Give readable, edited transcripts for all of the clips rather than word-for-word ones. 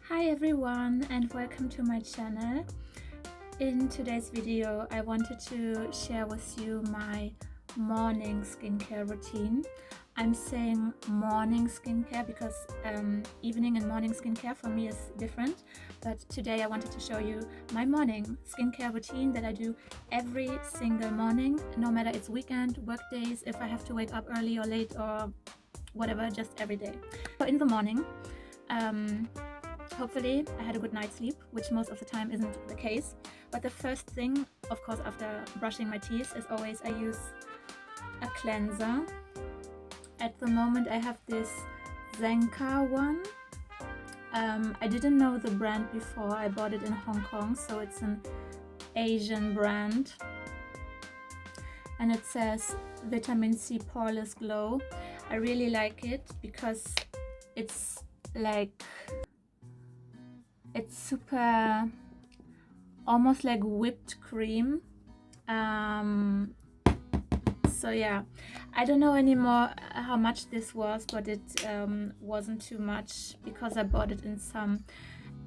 Hi everyone and welcome to my channel. In today's video I wanted to share with you my morning skincare routine. I'm saying morning skincare because evening and morning skincare for me is different, but today I wanted to show you my morning skincare routine that I do every single morning, no matter it's weekend, work days, if I have to wake up early or late or whatever, just every day. So in the morning, hopefully I had a good night's sleep, which most of the time isn't the case. But the first thing, of course, after brushing my teeth is always I use a cleanser. At the moment I have this Senka one. I didn't know the brand before. I bought it in Hong Kong, so it's an Asian brand. And it says Vitamin C Poreless Glow. I really like it because it's super, almost like whipped cream. So yeah, I don't know anymore how much this was, but it wasn't too much because I bought it in some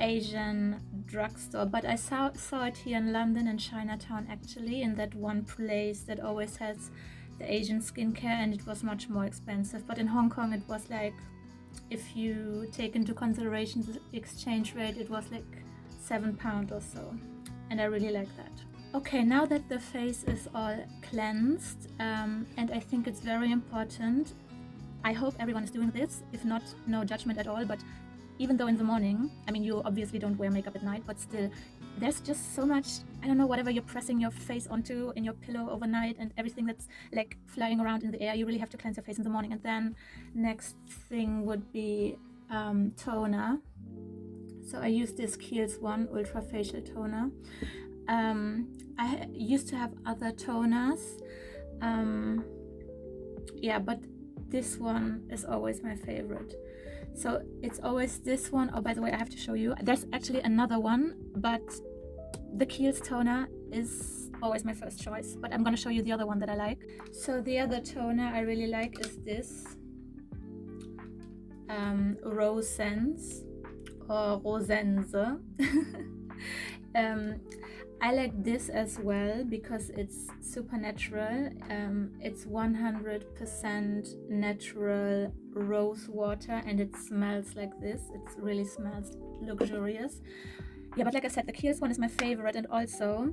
Asian drugstore. But I saw it here in London, in Chinatown actually, in that one place that always has the Asian skincare, and it was much more expensive. But in Hong Kong it was like, if you take into consideration the exchange rate, it was like £7 or so, and I really like that. Okay, now that the face is all cleansed, and I think it's very important, I hope everyone is doing this. If not, no judgment at all, but even though in the morning, I mean, you obviously don't wear makeup at night, but still, there's just so much, I don't know, whatever you're pressing your face onto in your pillow overnight and everything that's like flying around in the air, you really have to cleanse your face in the morning. And then next thing would be toner. So I use this Kiehl's one, Ultra Facial Toner. I used to have other toners, yeah, but this one is always my favorite. So it's always this one. Oh, by the way, I have to show you, there's actually another one, but the Kiehl's toner is always my first choice, but I'm gonna show you the other one that I like. So the other toner I really like is this Rosense or Rosense. I like this as well because it's super natural. It's 100% natural rose water, and it smells like this. It really smells luxurious. Yeah, but like I said, the Kiehl's one is my favorite, and also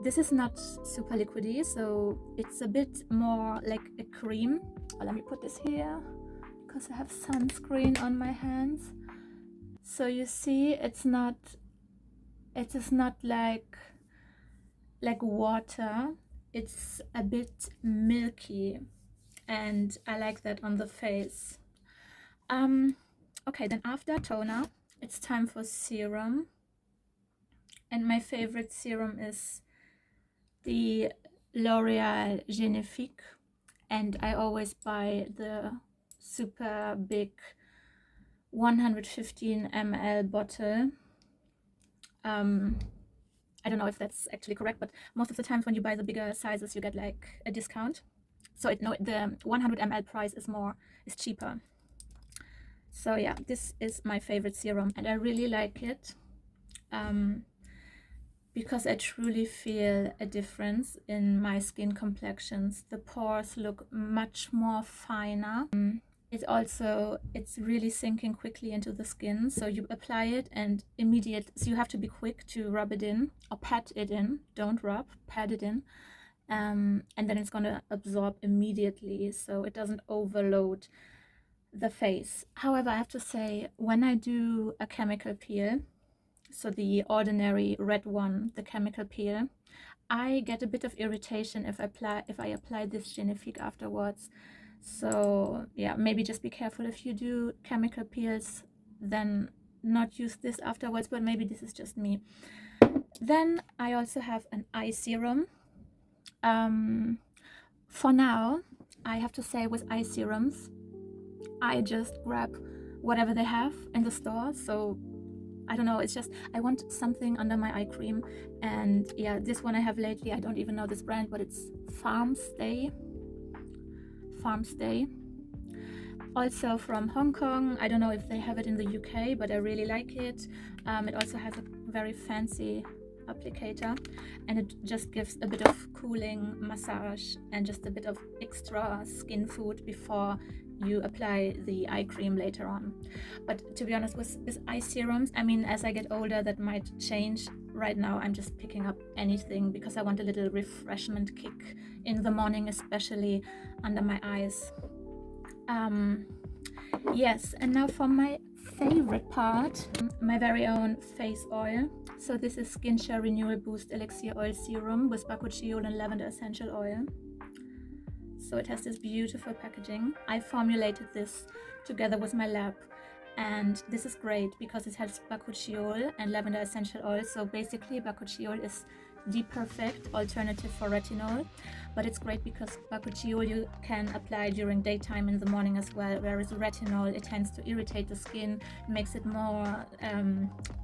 this is not super liquidy, so it's a bit more like a cream. Oh, let me put this here because I have sunscreen on my hands. So you see, it is not like water, it's a bit milky, and I like that on the face. Okay, then after toner it's time for serum, and my favorite serum is the L'Oreal Génifiquie, and I always buy the super big 115 ml bottle. I don't know if that's actually correct, but most of the times when you buy the bigger sizes, you get like a discount. So the 100 ml price is cheaper. So yeah, this is my favorite serum, and I really like it because I truly feel a difference in my skin complexions. The pores look much more finer. It's really sinking quickly into the skin, so you apply it and so you have to be quick to rub it in or pat it in. Don't rub, pat it in, and then it's going to absorb immediately, so it doesn't overload the face. However, I have to say, when I do a chemical peel, so the ordinary red one, the chemical peel, I get a bit of irritation if I apply this Génifique afterwards. So yeah, maybe just be careful if you do chemical peels, then not use this afterwards, but maybe this is just me. Then I also have an eye serum. For now, I have to say, with eye serums, I just grab whatever they have in the store. So I don't know, it's just I want something under my eye cream, and yeah, this one I have lately, I don't even know this brand, but it's farmstay. Also from Hong Kong. I don't know if they have it in the UK, but I really like it. It also has a very fancy applicator, and it just gives a bit of cooling massage and just a bit of extra skin food before you apply the eye cream later on. But to be honest, with eye serums, I mean, as I get older, that might change. Right now I'm just picking up anything because I want a little refreshment kick in the morning, especially under my eyes. Yes, and now for my favorite part, my very own face oil. So this is SKINCHÀ Renewal Boost Elixir Oil Serum with bakuchiol and lavender essential oil. So it has this beautiful packaging. I formulated this together with my lab, and this is great because it has bakuchiol and lavender essential oil. So basically bakuchiol is the perfect alternative for retinol, but it's great because bakuchiol you can apply during daytime in the morning as well, whereas retinol, it tends to irritate the skin, makes it more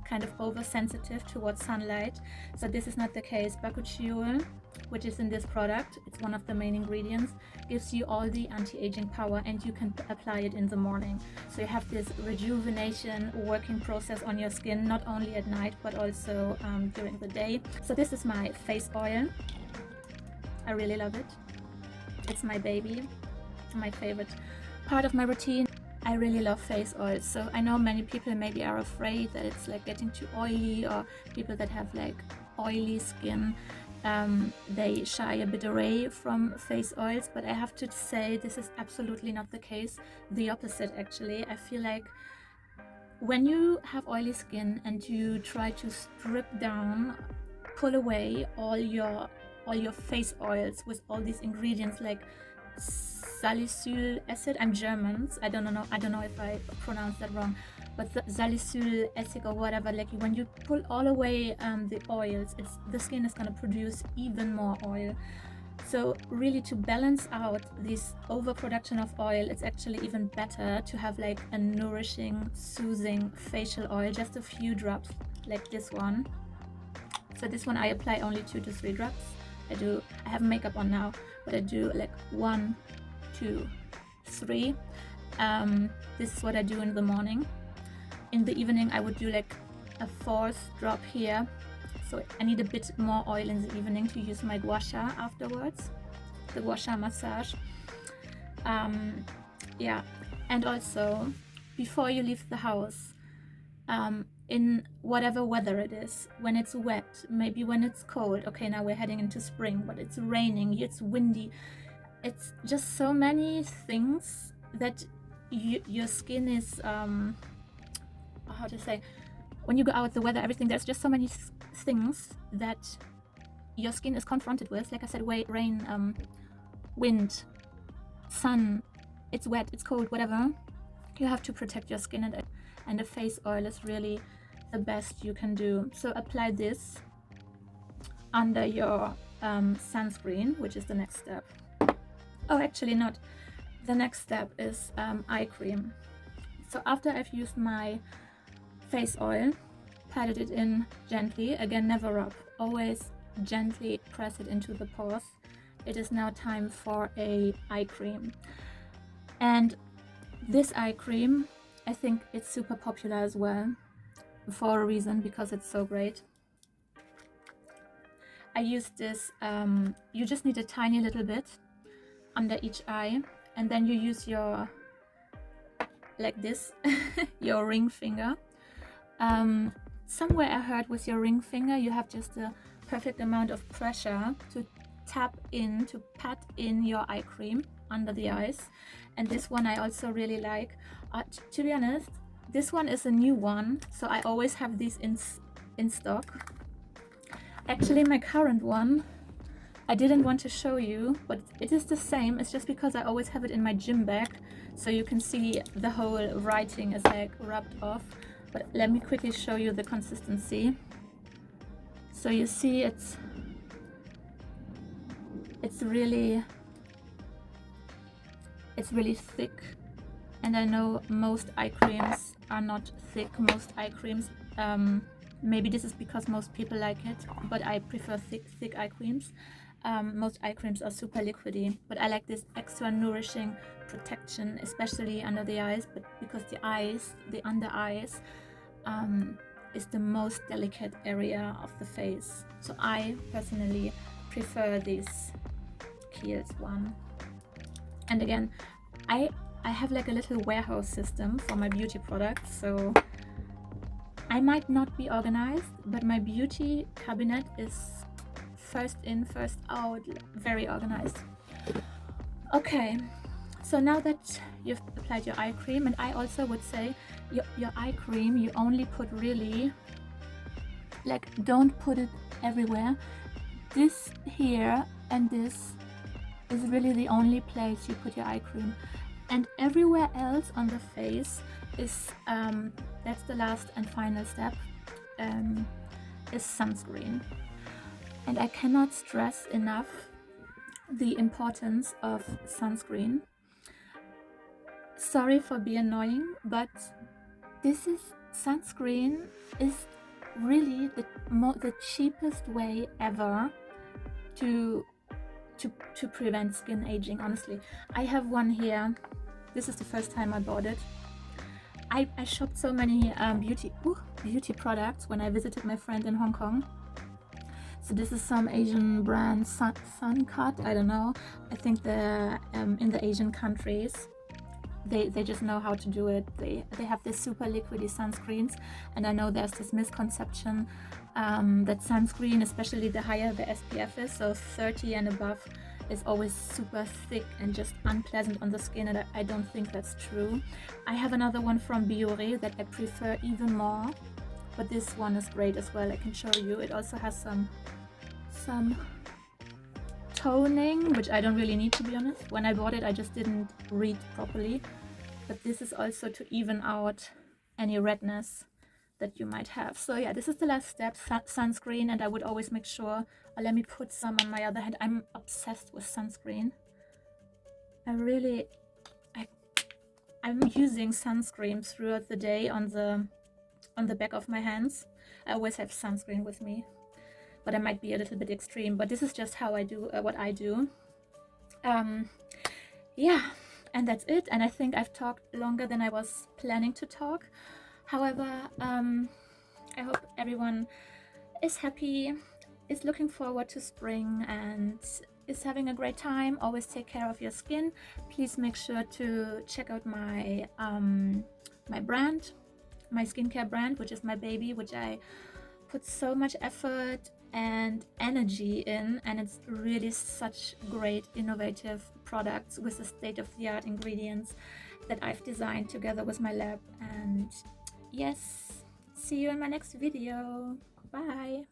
kind of oversensitive towards sunlight. So this is not the case. Bakuchiol, which is in this product, it's one of the main ingredients, gives you all the anti-aging power, and you can apply it in the morning. So you have this rejuvenation working process on your skin, not only at night but also during the day. So this is my face oil. I really love it. It's my baby, my favorite part of my routine. I really love face oil. So I know many people maybe are afraid that it's like getting too oily, or people that have like oily skin, they shy a bit away from face oils, but I have to say this is absolutely not the case. The opposite, actually. I feel like when you have oily skin and you try to strip down, pull away all your face oils with all these ingredients like salicylic acid. I'm German, I don't know if I pronounced that wrong, but the salicylic acid or whatever, like when you pull all away the oils, the skin is going to produce even more oil. So really, to balance out this overproduction of oil, it's actually even better to have like a nourishing, soothing facial oil, just a few drops like this one. So this one I apply only 2 to 3 drops. I have makeup on now, but I do like 1, 2, 3. This is what I do in the morning. In the evening I would do like a 4th drop here. So I need a bit more oil in the evening to use my gua sha afterwards, the gua sha massage. Yeah, and also before you leave the house, in whatever weather it is, when it's wet, maybe when it's cold, okay, now we're heading into spring, but it's raining, it's windy, it's just so many things that your skin is, how to say, when you go out, the weather, everything, there's just so many things that your skin is confronted with. Like I said, rain, wind, sun, it's wet, it's cold, whatever. You have to protect your skin, and the face oil is really the best you can do. So apply this under your sunscreen, which is the next step. Oh, actually not. The next step is eye cream. So after I've used my face oil, patted it in gently, again never rub, always gently press it into the pores. It is now time for a eye cream. And this eye cream, I think it's super popular as well, for a reason, because it's so great. I use this, you just need a tiny little bit under each eye, and then you use your, like this, your ring finger. Somewhere I heard with your ring finger you have just a perfect amount of pressure to tap in, to pat in your eye cream under the eyes. And this one I also really like. To be honest, this one is a new one, so I always have these in stock. Actually, my current one I didn't want to show you, but it is the same. It's just because I always have it in my gym bag, so you can see the whole writing is like rubbed off. But let me quickly show you the consistency. So you see it's really thick, and I know most eye creams are not thick. Most eye creams, maybe this is because most people like it, but I prefer thick eye creams. Most eye creams are super liquidy, but I like this extra nourishing protection, especially under the eyes, but because the under eyes, is the most delicate area of the face. So I personally prefer this Kiehl's one. And again, I have like a little warehouse system for my beauty products, so I might not be organized, but my beauty cabinet is first in, first out, very organized. Okay, so now that you've applied your eye cream, and I also would say your eye cream, you only put really, like, don't put it everywhere. This here and this is really the only place you put your eye cream, and everywhere else on the face is that's the last and final step, is sunscreen. And I cannot stress enough the importance of sunscreen. Sorry for being annoying, but sunscreen is really the cheapest way ever to prevent skin aging. Honestly, I have one here. This is the first time I bought it. I shopped so many beauty products when I visited my friend in Hong Kong. So this is some Asian brand, suncut, I don't know. I think they're in the Asian countries, they just know how to do it. They have this super liquidy sunscreens, and I know there's this misconception that sunscreen, especially the higher the SPF is, so 30 and above, is always super thick and just unpleasant on the skin, and I don't think that's true. I have another one from Biore that I prefer even more, but this one is great as well. I can show you. It also has some toning, which I don't really need, to be honest. When I bought it, I just didn't read properly, but this is also to even out any redness that you might have. So yeah, this is the last step, sunscreen, and I would always make sure, let me put some on my other hand. I'm obsessed with sunscreen. I'm using sunscreen throughout the day on the back of my hands. I always have sunscreen with me, but I might be a little bit extreme, but this is just how I do what I do. Yeah, and that's it. And I think I've talked longer than I was planning to talk. However, I hope everyone is happy, is looking forward to spring, and is having a great time. Always take care of your skin. Please make sure to check out my my brand, my skincare brand, which is my baby, which I put so much effort and energy in, and it's really such great innovative products with the state-of-the-art ingredients that I've designed together with my lab. And yes, see you in my next video. Bye.